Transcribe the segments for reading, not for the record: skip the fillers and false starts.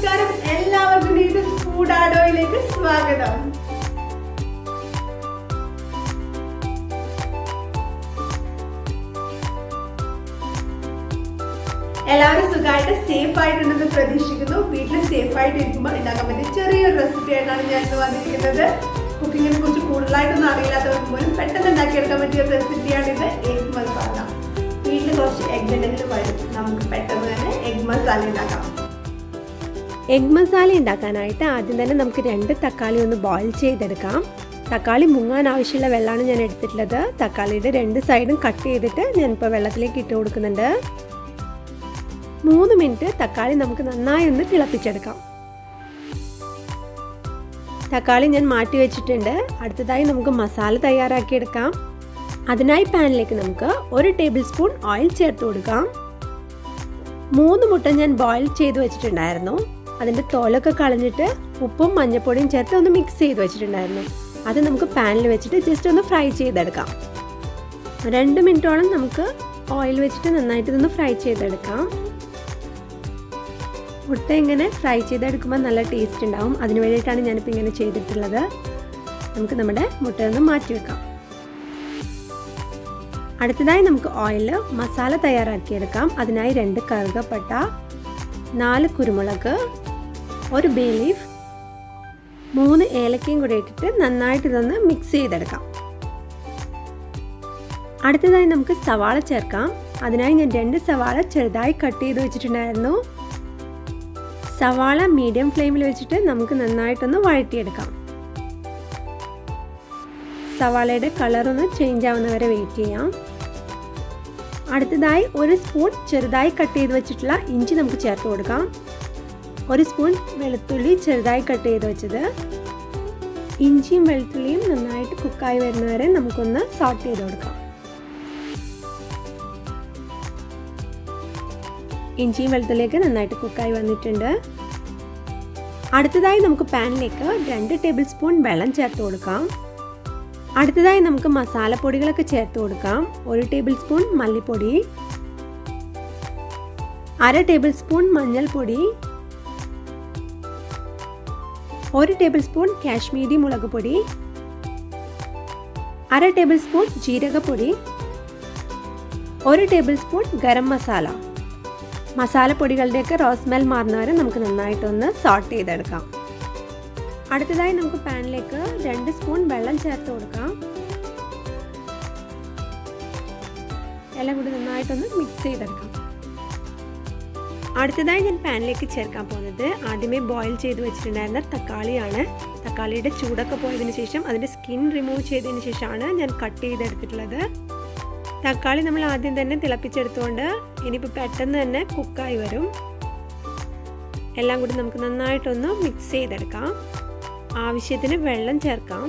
നമസ്കാരം, എല്ലാവർക്കും നീതുസ് ഫുഡ് ആഡോയിലേക്ക് സ്വാഗതം. എല്ലാവരും സുഖമായിട്ട് സേഫ് ആയിട്ടുണ്ടെന്ന് പ്രതീക്ഷിക്കുന്നു. വീട്ടിൽ സേഫ് ആയിട്ട് ഇരിക്കുമ്പോൾ ഉണ്ടാക്കാൻ പറ്റിയ ചെറിയൊരു റെസിപ്പി ആയിട്ടാണ് ഞാൻ ഇന്ന് വന്നിരിക്കുന്നത്. കുക്കിങ്ങിനെ കുറിച്ച് കൂടുതലായിട്ടൊന്നും അറിയില്ലാത്തവർക്ക് പോലും പെട്ടെന്ന് ഉണ്ടാക്കിയെടുക്കാൻ പറ്റിയ റെസിപ്പിയാണിത്. എഗ് മസാല. വീട്ടിൽ കുറച്ച് എഗ് ഉണ്ടെങ്കിലും വരും, നമുക്ക് പെട്ടെന്ന് തന്നെ എഗ് മസാല ഉണ്ടാക്കാം. എഗ് മസാല ഉണ്ടാക്കാനായിട്ട് ആദ്യം തന്നെ നമുക്ക് 2 തക്കാളി ഒന്ന് ബോയിൽ ചെയ്തെടുക്കാം. തക്കാളി മുങ്ങാൻ ആവശ്യമുള്ള വെള്ളമാണ് ഞാൻ എടുത്തിട്ടുള്ളത്. തക്കാളിയുടെ 2 സൈഡും കട്ട് ചെയ്തിട്ട് ഞാനിപ്പോൾ വെള്ളത്തിലേക്ക് ഇട്ട് കൊടുക്കുന്നുണ്ട്. 3 മിനിറ്റ് തക്കാളി നമുക്ക് നന്നായി ഒന്ന് തിളപ്പിച്ചെടുക്കാം. തക്കാളി ഞാൻ മാറ്റി വെച്ചിട്ടുണ്ട്. അടുത്തതായി നമുക്ക് മസാല തയ്യാറാക്കിയെടുക്കാം. അതിനായി പാനിലേക്ക് നമുക്ക് 1 ടേബിൾ സ്പൂൺ ഓയിൽ ചേർത്ത് കൊടുക്കാം. 3 മുട്ട ഞാൻ ബോയിൽ ചെയ്ത് വെച്ചിട്ടുണ്ടായിരുന്നു. അതിൻ്റെ തോലൊക്കെ കളഞ്ഞിട്ട് ഉപ്പും മഞ്ഞൾപ്പൊടിയും ചേർത്ത് ഒന്ന് മിക്സ് ചെയ്ത് വെച്ചിട്ടുണ്ടായിരുന്നു. അത് നമുക്ക് പാനിൽ വെച്ചിട്ട് ജസ്റ്റ് ഒന്ന് ഫ്രൈ ചെയ്തെടുക്കാം. 2 മിനിറ്റോളം നമുക്ക് ഓയിൽ വെച്ചിട്ട് നന്നായിട്ട് ഇതൊന്ന് ഫ്രൈ ചെയ്തെടുക്കാം. മുട്ട ഇങ്ങനെ ഫ്രൈ ചെയ്തെടുക്കുമ്പോൾ നല്ല ടേസ്റ്റ് ഉണ്ടാവും. അതിന് വേണ്ടിയിട്ടാണ് ഞാനിപ്പോൾ ഇങ്ങനെ ചെയ്തിട്ടുള്ളത്. നമുക്ക് നമ്മുടെ മുട്ട ഒന്ന് മാറ്റി വെക്കാം. അടുത്തതായി നമുക്ക് ഓയിൽ മസാല തയ്യാറാക്കിയെടുക്കാം. അതിനായി 2 കറുകപ്പട്ട, 4 കുരുമുളക്, 1 ബേ ലീഫ്, 3 ഏലക്കയും കൂടെ ഇട്ടിട്ട് നന്നായിട്ട് ഇതൊന്ന് മിക്സ് ചെയ്തെടുക്കാം. അടുത്തതായി നമുക്ക് സവാള ചേർക്കാം. അതിനായി ഞാൻ 2 സവാള ചെറുതായി കട്ട് ചെയ്ത് വെച്ചിട്ടുണ്ടായിരുന്നു. സവാള മീഡിയം ഫ്ലെയിമിൽ വെച്ചിട്ട് നമുക്ക് നന്നായിട്ടൊന്ന് വഴറ്റിയെടുക്കാം. സവാളയുടെ കളറൊന്ന് ചേഞ്ച് ആവുന്നവരെ വെയിറ്റ് ചെയ്യാം. അടുത്തതായി 1 സ്പൂൺ ചെറുതായി കട്ട് ചെയ്ത് വെച്ചിട്ടുള്ള ഇഞ്ചി നമുക്ക് ചേർത്ത് കൊടുക്കാം. 1 സ്പൂൺ വെളുത്തുള്ളി ചെറുതായി കട്ട് ചെയ്ത് വെച്ചത്. ഇഞ്ചിയും വെളുത്തുള്ളിയും നന്നായിട്ട് കുക്കായി വരുന്നവരെ നമുക്കൊന്ന് സോട്ട് ചെയ്ത് കൊടുക്കാം. ഇഞ്ചിയും വെളുത്തുള്ളിയൊക്കെ നന്നായിട്ട് കുക്കായി വന്നിട്ടുണ്ട്. അടുത്തതായി നമുക്ക് പാനിലേക്ക് 2 ടേബിൾ സ്പൂൺ വെള്ളം ചേർത്ത് കൊടുക്കാം. അടുത്തതായി നമുക്ക് മസാലപ്പൊടികളൊക്കെ ചേർത്ത് കൊടുക്കാം. 1 ടേബിൾ സ്പൂൺ മല്ലിപ്പൊടി, 1/2 ടേബിൾ സ്പൂൺ മഞ്ഞൾപ്പൊടി, 1 ടേബിൾ സ്പൂൺ കാശ്മീരി മുളക് പൊടി, 1/2 ടേബിൾ സ്പൂൺ ജീരകപ്പൊടി, 1 ടേബിൾ സ്പൂൺ ഗരം മസാല. മസാലപ്പൊടികളുടെയൊക്കെ റോ സ്മെൽ മാറുന്നവരെ നമുക്ക് നന്നായിട്ടൊന്ന് സോട്ട് ചെയ്തെടുക്കാം. അടുത്തതായി നമുക്ക് പാനിലേക്ക് 2 സ്പൂൺ വെള്ളം ചേർത്ത് കൊടുക്കാം. എല്ലാം കൂടി നന്നായിട്ടൊന്ന് മിക്സ് ചെയ്തെടുക്കാം. അടുത്തതായി ഞാൻ പാനിലേക്ക് ചേർക്കാൻ പോകുന്നത് ആദ്യമേ ബോയിൽ ചെയ്ത് വെച്ചിട്ടുണ്ടായിരുന്ന തക്കാളിയാണ്. തക്കാളിയുടെ ചൂടൊക്കെ പോയതിന് ശേഷം അതിൻ്റെ സ്കിൻ റിമൂവ് ചെയ്തതിന് ശേഷമാണ് ഞാൻ കട്ട് ചെയ്തെടുത്തിട്ടുള്ളത്. തക്കാളി നമ്മൾ ആദ്യം തന്നെ തിളപ്പിച്ചെടുത്തുകൊണ്ട് ഇനിയിപ്പോൾ പെട്ടെന്ന് തന്നെ കുക്കായി വരും. എല്ലാം കൂടി നമുക്ക് നന്നായിട്ടൊന്ന് മിക്സ് ചെയ്തെടുക്കാം. ആവശ്യത്തിന് വെള്ളം ചേർക്കാം.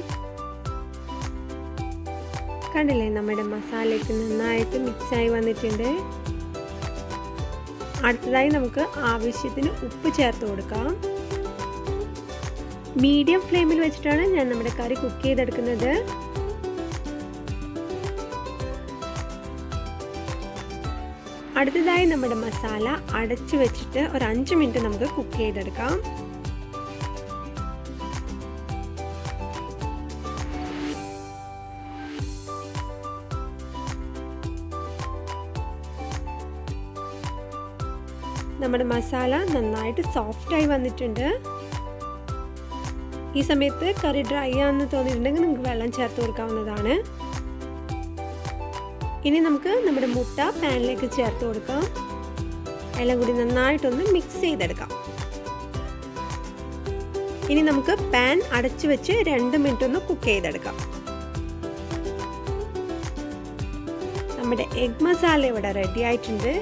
കണ്ടില്ലേ, നമ്മുടെ മസാലയ്ക്ക് നന്നായിട്ട് മിക്സായി വന്നിട്ടുണ്ട്. അടുത്തതായി നമുക്ക് ആവശ്യത്തിന് ഉപ്പ് ചേർത്ത് കൊടുക്കാം. മീഡിയം ഫ്ലെയിമിൽ വെച്ചിട്ടാണ് ഞാൻ നമ്മുടെ കറി കുക്ക് ചെയ്തെടുക്കുന്നത്. അടുത്തതായി നമ്മുടെ മസാല അടച്ചു വെച്ചിട്ട് ഒരു 5 മിനിറ്റ് നമുക്ക് കുക്ക് ചെയ്തെടുക്കാം. നമ്മുടെ മസാല നന്നായിട്ട് സോഫ്റ്റായി വന്നിട്ടുണ്ട്. ഈ സമയത്ത് കറി ഡ്രൈ ആണെന്ന് തോന്നിയിട്ടുണ്ടെങ്കിൽ നിങ്ങൾക്ക് വെള്ളം ചേർത്ത് കൊടുക്കാവുന്നതാണ്. ഇനി നമുക്ക് നമ്മുടെ മുട്ട പാനിലേക്ക് ചേർത്ത് കൊടുക്കാം. എല്ലാം കൂടി നന്നായിട്ടൊന്ന് മിക്സ് ചെയ്തെടുക്കാം. ഇനി നമുക്ക് പാൻ അടച്ചു വെച്ച് 2 മിനിറ്റ് ഒന്ന് കുക്ക് ചെയ്തെടുക്കാം. നമ്മുടെ എഗ് മസാല ഇവിടെ റെഡി ആയിട്ടുണ്ട്.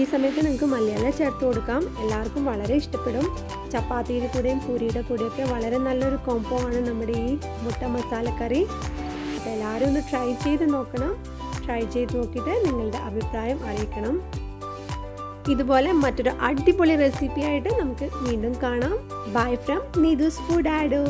ഈ സമയത്ത് നിങ്ങൾക്ക് മല്ലിയില ചേർത്ത് കൊടുക്കാം. എല്ലാവർക്കും വളരെ ഇഷ്ടപ്പെടും. ചപ്പാത്തിയുടെ കൂടെയും പൂരിയുടെ കൂടെയൊക്കെ വളരെ നല്ലൊരു കോംബോ ആണ് നമ്മുടെ ഈ മുട്ട മസാല കറി. അപ്പോൾ എല്ലാവരും ഒന്ന് ട്രൈ ചെയ്ത് നോക്കണം. ട്രൈ ചെയ്ത് നോക്കിയിട്ട് നിങ്ങളുടെ അഭിപ്രായം അറിയിക്കണം. ഇതുപോലെ മറ്റൊരു അടിപൊളി റെസിപ്പി ആയിട്ട് നമുക്ക് വീണ്ടും കാണാം. Bye from Neethu's food ആഡോ.